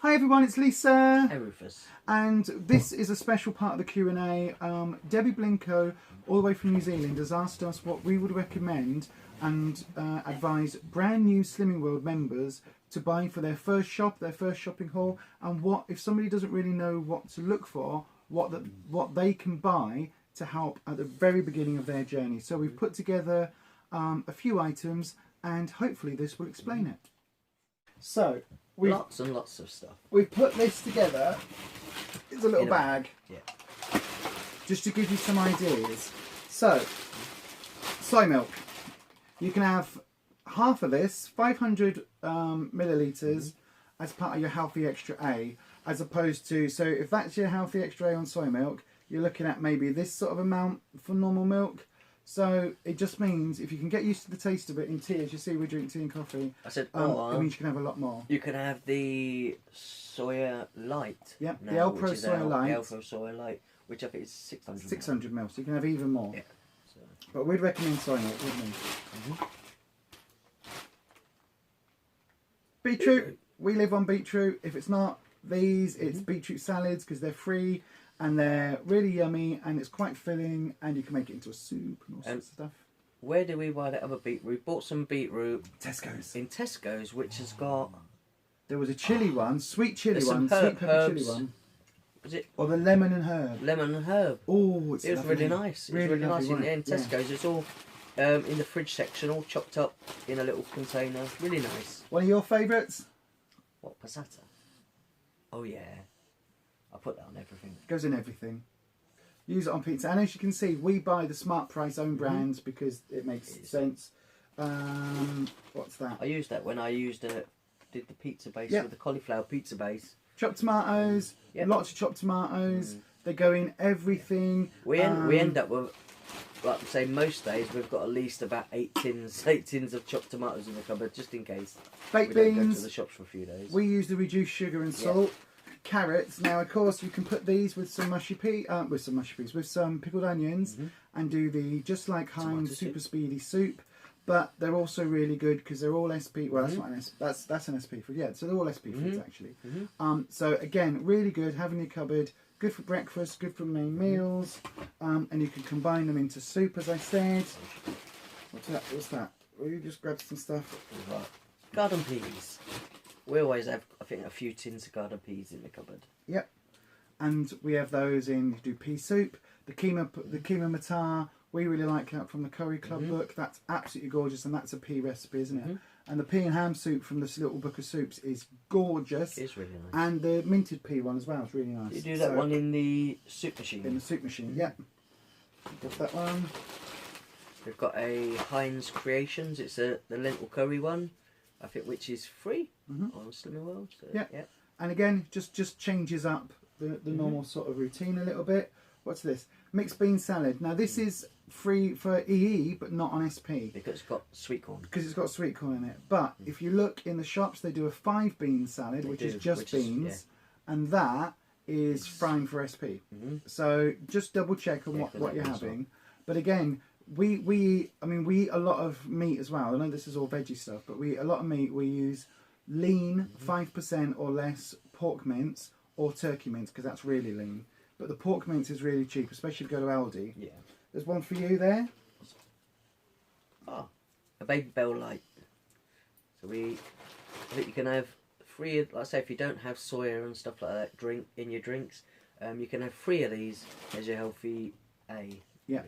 Hi everyone, it's Lisa. Hey Rufus. And this is a special part of the Q&A. Debbie Blinko, all the way from New Zealand, has asked us what we would recommend and advise brand new Slimming World members to buy for their first shop, their first shopping haul, and what if somebody doesn't really know what to look for, what they can buy to help at the very beginning of their journey. So we've put together a few items, and hopefully this will explain it. So Lots and lots of stuff. We've put this together. It's a little bag. Yeah. Just to give you some ideas. So, soy milk. You can have half of this, 500 millilitres, as part of your Healthy Extra A, as opposed to, so if that's your Healthy Extra A on soy milk, you're looking at maybe this sort of amount for normal milk. So it just means if you can get used to the taste of it in tea, as you see we drink tea and coffee, I said, it means you can have a lot more. You can have the soya light. Yep, now, the Alpro Soya Light. The Alpro Soya Light, which I think is 600 600 ml, so you can have even more. Yeah. So. But we'd recommend soy milk, wouldn't we? Beetroot. We live on beetroot. If it's not these, it's beetroot salads because they're free. And they're really yummy, and it's quite filling, and you can make it into a soup and all sorts of stuff. Where do we buy that other beetroot? We bought some beetroot. Tesco's. In Tesco's, which has got... There was a chili one, sweet chili one, sweet pepper herbs. chili one. Was it? Or the lemon and herb. Lemon and herb. Oh, it was really nice. It was really nice. In Tesco's, it's all in the fridge section, all chopped up in a little container. Really nice. One of your favourites? What, passata? Oh, yeah. I put that on everything. Goes in everything. Use it on pizza. And as you can see, we buy the Smart Price own brands because it makes sense. What's that? I used that when I did the pizza base with the cauliflower pizza base. Chopped tomatoes. Lots of chopped tomatoes. They go in everything. We end up with, like say, most days we've got at least about 8 tins of chopped tomatoes in the cupboard just in case. Baked we beans. don't go to the shops for a few days. We use the reduced sugar and salt. Carrots. Now, of course, you can put these with some with some pickled onions, and do the just like Heinz super speedy soup. But they're also really good because they're all SP. Well, that's not an that's an SP food. Yeah, so they're all SP foods actually. So again, really good. Have in your cupboard. Good for breakfast. Good for main meals. And you can combine them into soup, as I said. What's that? What's that? Well, you just grab some stuff. Garden peas. We always have, I think, a few tins of garden peas in the cupboard. Yep. And we have those in, you do pea soup. The keema matar, we really like that from the Curry Club book. That's absolutely gorgeous, and that's a pea recipe, isn't it? And the pea and ham soup from this little book of soups is gorgeous. It's really nice. And the minted pea one as well is really nice. You do that one in the soup machine? In the soup machine, yep. Got that one. We've got a Heinz Creations. It's the lentil curry one, I think, which is free on Slimming World. So, yeah. And again, just changes up the normal sort of routine a little bit. What's this? Mixed bean salad. Now this is free for EE, but not on SP. Because it's got sweet corn. Because it's got sweet corn in it. But if you look in the shops, they do a 5-bean salad, which is just beans. And that is frying for SP. So just double check on what you're having. But again, we eat a lot of meat as well. I know this is all veggie stuff, but we eat a lot of meat. We use lean 5% or less pork mince or turkey mince because that's really lean. But the pork mince is really cheap, especially if you go to Aldi. Yeah. There's one for you there. Oh, a Baby Bell Light. So I think you can have 3, like I say, if you don't have soya and stuff like that in your drinks, you can have 3 of these as your healthy A. Yeah.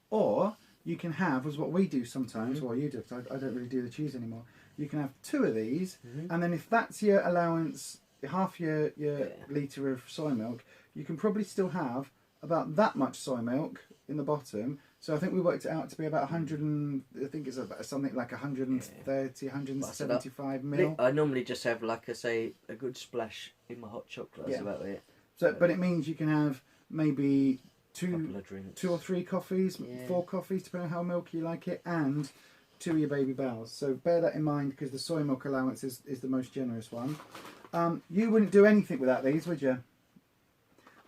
Or you can have, as what we do sometimes, or you do, because I don't really do the cheese anymore. You can have 2 of these, and then if that's your allowance, half your litre of soy milk, you can probably still have about that much soy milk in the bottom. So I think we worked it out to be about 100 and, I think it's about something like 130, 175 mil. I normally just have, like I say, a good splash in my hot chocolate. That's about it. So, but it means you can have maybe 2 or 3 coffees, 4 coffees, depending on how milky you like it, and 2 of your Baby Bells. So bear that in mind because the soy milk allowance is the most generous one. You wouldn't do anything without these, would you?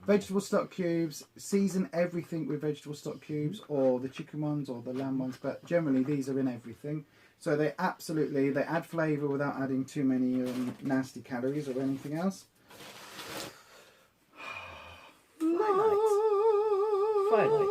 Vegetable stock cubes. Season everything with vegetable stock cubes, or the chicken ones or the lamb ones, but generally these are in everything. So they add flavour without adding too many nasty calories or anything else. Friday.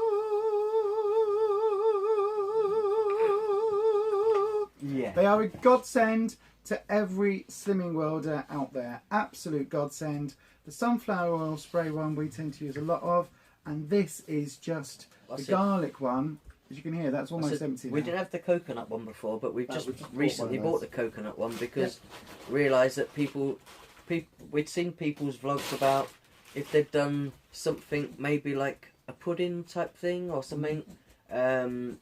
Yeah. They are a godsend to every slimming worlder out there. Absolute godsend. The sunflower oil spray one we tend to use a lot of, and this is just the garlic one. As you can hear, that's almost empty now. We didn't have the coconut one before, but we've just recently bought the coconut one because realised that we'd seen people's vlogs about if they'd done something maybe like a pudding type thing or something, and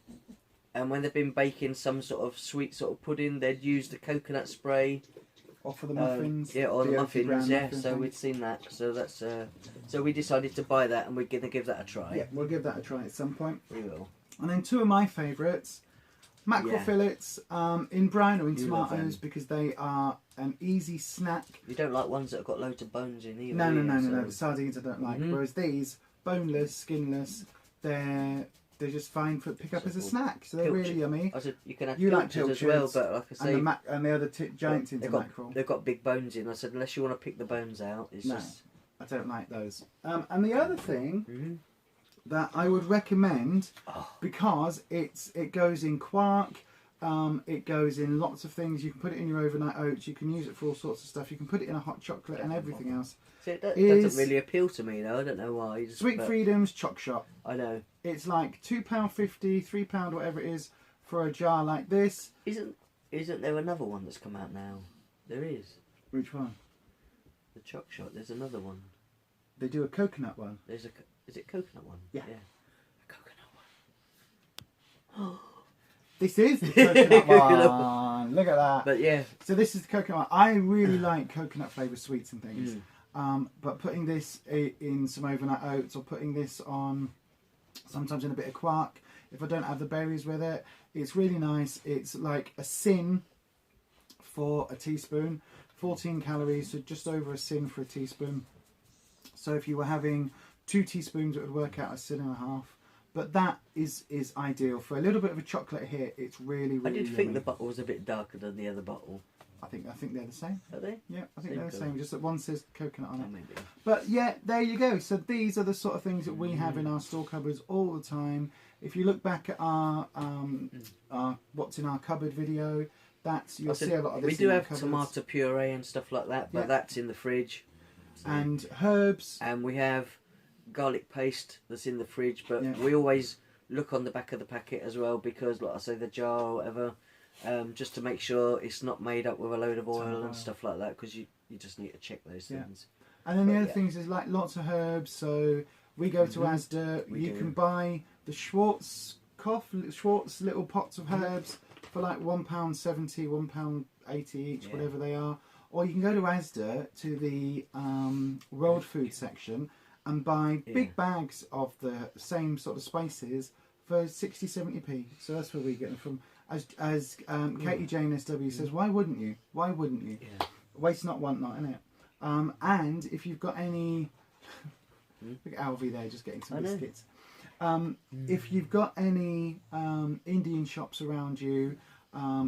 when they've been baking some sort of sweet sort of pudding, they'd use the coconut spray. Or for the muffins. Or the muffins, yeah. Muffin so thing. we'd seen that. So that's so we decided to buy that, and we're going to give that a try. Yeah, we'll give that a try at some point. We will. And then two of my favourites, mackerel fillets in brown or in tomatoes, because they are an easy snack. You don't like ones that have got loads of bones in either. No. The sardines I don't like. Whereas these, boneless, skinless, they're just fine for pick up as a snack. So they're really yummy. I said you can have like pilchards as well, but like I say, and the other giant tins of mackerel. They've got big bones in. I said unless you want to pick the bones out, it's just. I don't like those. And the other thing that I would recommend, because it goes in quark, it goes in lots of things. You can put it in your overnight oats. You can use it for all sorts of stuff. You can put it in a hot chocolate and everything else. See, it doesn't really appeal to me though. I don't know why. Sweet Freedom's Choc Shop. I know. It's like £2.50, £3, whatever it is, for a jar like this. Isn't there another one that's come out now? There is. Which one? The Choc Shop. There's another one. They do a coconut one. Is it coconut one? Yeah. A coconut one. This is the coconut one. Look at that. But yeah. So this is the coconut one. I really like coconut flavoured sweets and things. But putting this in some overnight oats, or putting this on sometimes in a bit of quark, if I don't have the berries with it, it's really nice. It's like a sin for a teaspoon. 14 calories, so just over a sin for a teaspoon. So if you were having 2 teaspoons, it would work out a sin and a half. But that is ideal for a little bit of a chocolate hit. It's really, really. I did think the bottle was a bit darker than the other bottle. I think they're the same. Are they? Yeah, I think they're the same. Just that one says coconut on it. Maybe. But yeah, there you go. So these are the sort of things that we have in our store cupboards all the time. If you look back at our what's in our cupboard video, you'll see a lot of this. We do have tomato puree and stuff like that, but that's in the fridge. And herbs. And we have garlic paste that's in the fridge, but we always look on the back of the packet as well, because like I say, the jar or whatever, just to make sure it's not made up with a load of oil and stuff like that, because you just need to check those things. And then the other things is like lots of herbs. So we go to Asda. You can buy the Schwartz little pots of herbs for like £1.70, £1.80 each, whatever they are. Or you can go to Asda, to the rolled food section, and buy big bags of the same sort of spices for 60-70p. So that's where we get them from. As Katie Jane SW says, why wouldn't you? Why wouldn't you? Yeah. Waste not, want not, innit? And if you've got any... Look at Alvy there, just getting some biscuits. If you've got any Indian shops around you,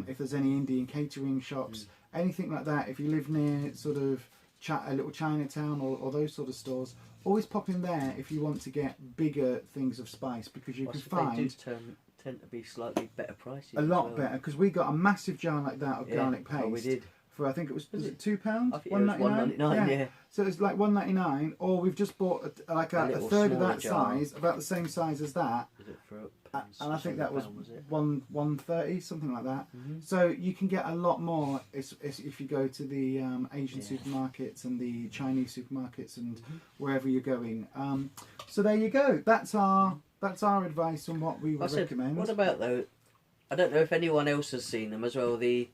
if there's any Indian catering shops, anything like that, if you live near sort of a little Chinatown or those sort of stores, always pop in there if you want to get bigger things of spice, because you can find... They do tend to be slightly better prices. A lot better, because we got a massive jar like that of garlic paste. Oh, we did. For, I think it was it £2? I think it was £1.99, yeah. So it's like £1.99, or we've just bought a third of that jar. Size, about the same size as that. Was it for and I think that was £1.30, something like that. So you can get a lot more if you go to the Asian supermarkets and the Chinese supermarkets and wherever you're going. So there you go. That's our advice on what we would recommend. What about though? I don't know if anyone else has seen them as well. The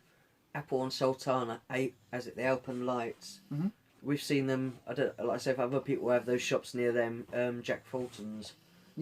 apple and sultana, the Alpen Lights. We've seen them. I don't like I say if other people have those shops near them. Jack Fulton's.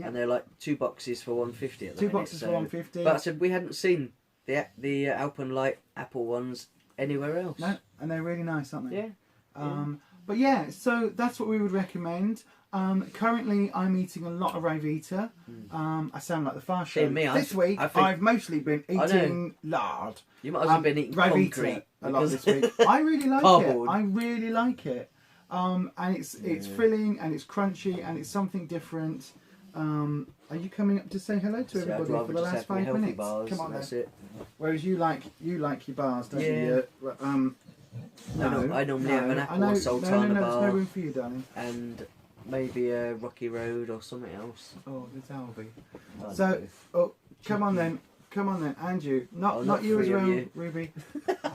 And they're like 2 boxes for £1.50 at the minute. 2 boxes for £1.50. But I said we hadn't seen the Alpen Light apple ones anywhere else. No, and they're really nice, aren't they? Yeah. But yeah, so that's what we would recommend. Currently, I'm eating a lot of Rivita. I sound like the Far Show. This week, I've mostly been eating lard. You might as well have been eating Rivita a lot this week. I really like it. I really like it. And it's filling and it's crunchy and it's something different. Are you coming up to say hello to everybody for the last 5 minutes? Bars, come on, that's then. it. Whereas you like your bars, don't Yeah. you? No, I normally have an apple or sultana no, bar. there's no room for you, darling. And maybe a Rocky Road or something else. Oh, it's Alvy. So, come on then, and you. Not you as well, Ruby.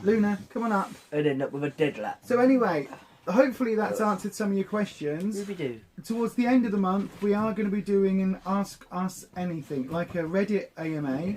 Luna, come on up. I'd end up with a dead lap. So anyway, hopefully that's answered some of your questions. Ruby do. Towards the end of the month, we are going to be doing an Ask Us Anything, like a Reddit AMA.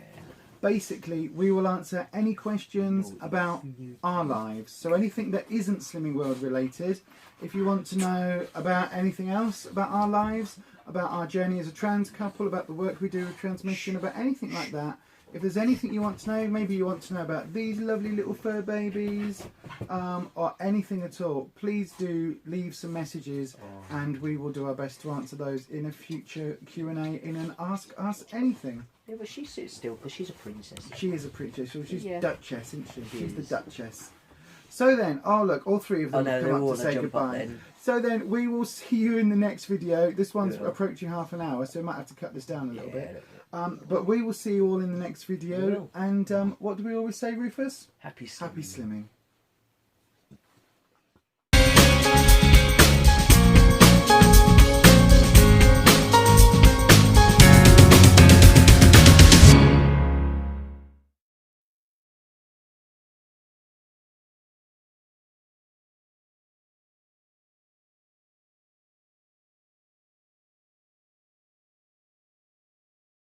Basically, we will answer any questions about our lives. So anything that isn't Slimming World related. If you want to know about anything else about our lives, about our journey as a trans couple, about the work we do with transmission, about anything like that. If there's anything you want to know, maybe you want to know about these lovely little fur babies, or anything at all, please do leave some messages and we will do our best to answer those in a future Q&A in an Ask Us Anything. Yeah, but she sits still because she's a princess. She is a princess. She's Duchess, isn't she? She's the Duchess. So then, oh look, all three of them have come up to say goodbye. So then, we will see you in the next video. This one's approaching half an hour, so we might have to cut this down a little bit. But we will see you all in the next video. And what do we always say, Rufus? Happy slimming. Happy slimming.